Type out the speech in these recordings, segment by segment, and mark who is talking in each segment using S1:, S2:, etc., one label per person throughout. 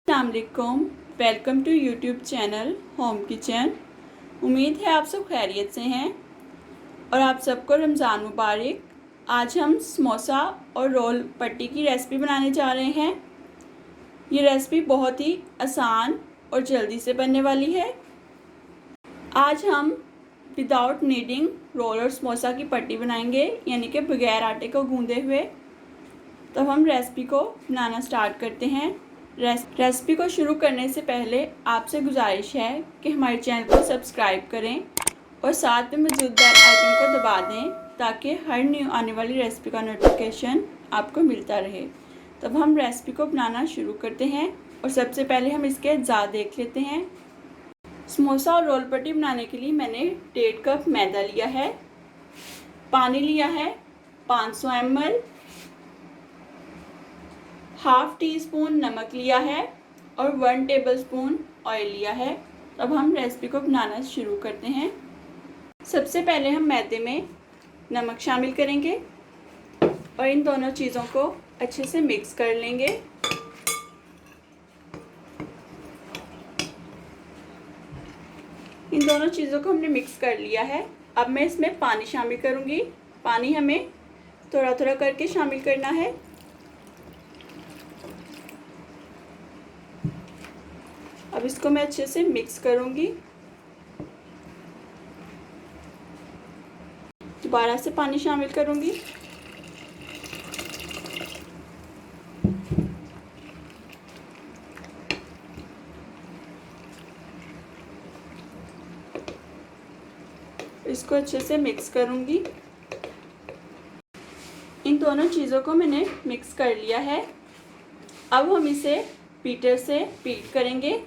S1: अस्सलामुअलैकुम, welcome to YouTube channel home kitchen. उम्मीद है आप सब खैरियत से हैं और आप सबको रमज़ान मुबारक। आज हम समोसा और रोल पट्टी की रेसिपी बनाने जा रहे हैं। ये रेसिपी बहुत ही आसान और जल्दी से बनने वाली है। आज हम विदाउट नीडिंग रोल और समोसा की पट्टी बनाएंगे, यानी कि बगैर आटे को गूंदे हुए। तो हम रेसिपी को बनाना स्टार्ट करते हैं। रेसिपी को शुरू करने से पहले आपसे गुजारिश है कि हमारे चैनल को सब्सक्राइब करें और साथ में मौजूद बेल आइकन को दबा दें ताकि हर न्यू आने वाली रेसिपी का नोटिफिकेशन आपको मिलता रहे। तब हम रेसिपी को बनाना शुरू करते हैं और सबसे पहले हम इसके अज्जा देख लेते हैं। समोसा और रोल पट्टी बनाने के लिए मैंने 1.5 कप मैदा लिया है, पानी लिया है 500 ml, हाफ टी स्पून नमक लिया है और 1 टेबलस्पून ऑयल लिया है। अब हम रेसिपी को बनाना शुरू करते हैं। सबसे पहले हम मैदे में नमक शामिल करेंगे और इन दोनों चीज़ों को अच्छे से मिक्स कर लेंगे। इन दोनों चीज़ों को हमने मिक्स कर लिया है। अब मैं इसमें पानी शामिल करूँगी। पानी हमें थोड़ा थोड़ा करके शामिल करना है। अब इसको मैं अच्छे से मिक्स करूँगी। दोबारा से पानी शामिल करूँगी। इसको अच्छे से मिक्स करूँगी। इन दोनों चीज़ों को मैंने मिक्स कर लिया है। अब हम इसे बीटर से बीट करेंगे।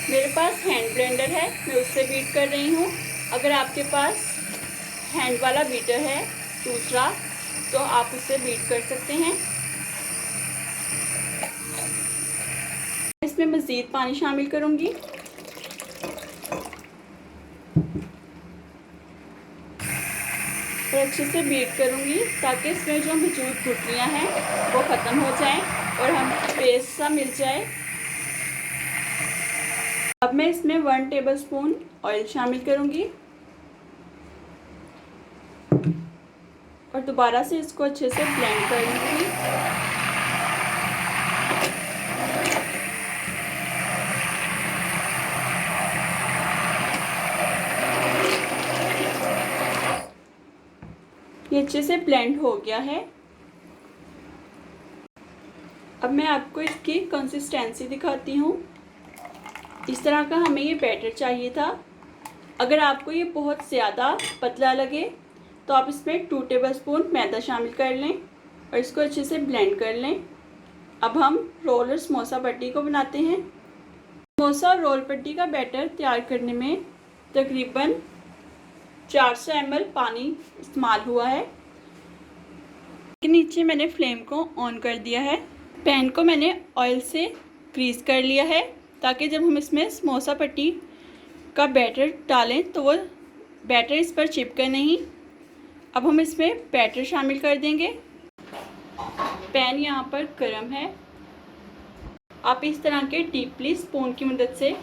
S1: मेरे पास हैंड ब्लेंडर है, मैं उससे बीट कर रही हूँ। अगर आपके पास हैंड वाला बीटर है दूसरा, तो आप उससे बीट कर सकते हैं। इसमें मज़ीद पानी शामिल करूँगी। और अच्छे से बीट करूँगी ताकि इसमें जो मौजूद गुठलियाँ हैं वो ख़त्म हो जाएं और हम पेस्ट सा मिल जाए। अब मैं इसमें 1 टेबलस्पून ऑयल शामिल करूँगी और दोबारा से इसको अच्छे से ब्लेंड कर लूँगी। ये अच्छे से ब्लेंड हो गया है। अब मैं आपको इसकी कंसिस्टेंसी दिखाती हूँ। इस तरह का हमें ये बैटर चाहिए था। अगर आपको ये बहुत ज़्यादा पतला लगे तो आप इसमें 2 टेबलस्पून मैदा शामिल कर लें और इसको अच्छे से ब्लेंड कर लें। अब हम रोल और समोसा पट्टी को बनाते हैं। समोसा और रोल पट्टी का बैटर तैयार करने में तकरीबन 400 ml पानी इस्तेमाल हुआ है। के नीचे मैंने फ्लेम को ऑन कर दिया है। पैन को मैंने ऑयल से ग्रीस कर लिया है ताकि जब हम इसमें समोसा पट्टी का बैटर डालें तो वो बैटर इस पर चिपके नहीं। अब हम इसमें बैटर शामिल कर देंगे। पैन यहाँ पर गर्म है। आप इस तरह के डीपली स्पून की मदद से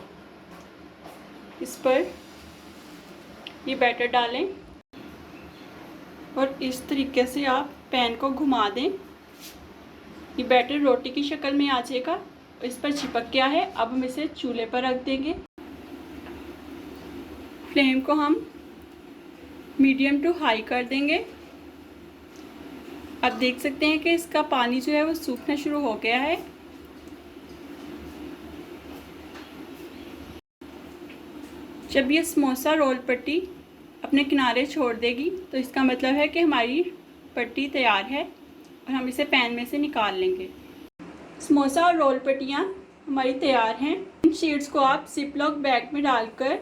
S1: इस पर ये बैटर डालें और इस तरीके से आप पैन को घुमा दें। ये बैटर रोटी की शक्ल में आ जाएगा। इस पर चिपक गया है। अब हम इसे चूल्हे पर रख देंगे। फ्लेम को हम मीडियम टू हाई कर देंगे। आप देख सकते हैं कि इसका पानी जो है वो सूखना शुरू हो गया है। जब ये समोसा रोल पट्टी अपने किनारे छोड़ देगी तो इसका मतलब है कि हमारी पट्टी तैयार है और हम इसे पैन में से निकाल लेंगे। समोसा और रोल पट्टियाँ हमारी तैयार हैं। इन शीट्स को आप जिपलॉक बैग में डालकर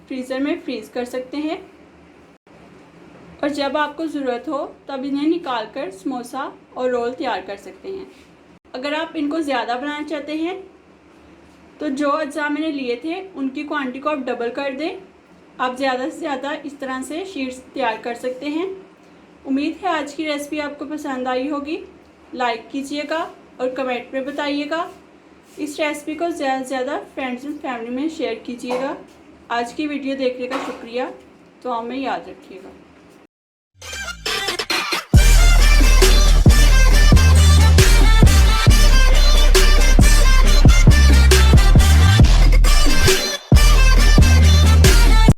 S1: फ्रीज़र में फ्रीज़ कर सकते हैं और जब आपको ज़रूरत हो तब इन्हें निकाल कर समोसा और रोल तैयार कर सकते हैं। अगर आप इनको ज़्यादा बनाना चाहते हैं तो जो अज्जा मैंने लिए थे उनकी क्वांटिटी को आप डबल कर दें। आप ज़्यादा से ज़्यादा इस तरह से शीट्स तैयार कर सकते हैं। उम्मीद है आज की रेसिपी आपको पसंद आई होगी। लाइक कीजिएगा और कमेंट में बताइएगा। इस रेसिपी को ज़्यादा से ज़्यादा फ्रेंड्स एंड फैमिली में शेयर कीजिएगा। आज की वीडियो देखने का शुक्रिया। तो हमें याद रखिएगा।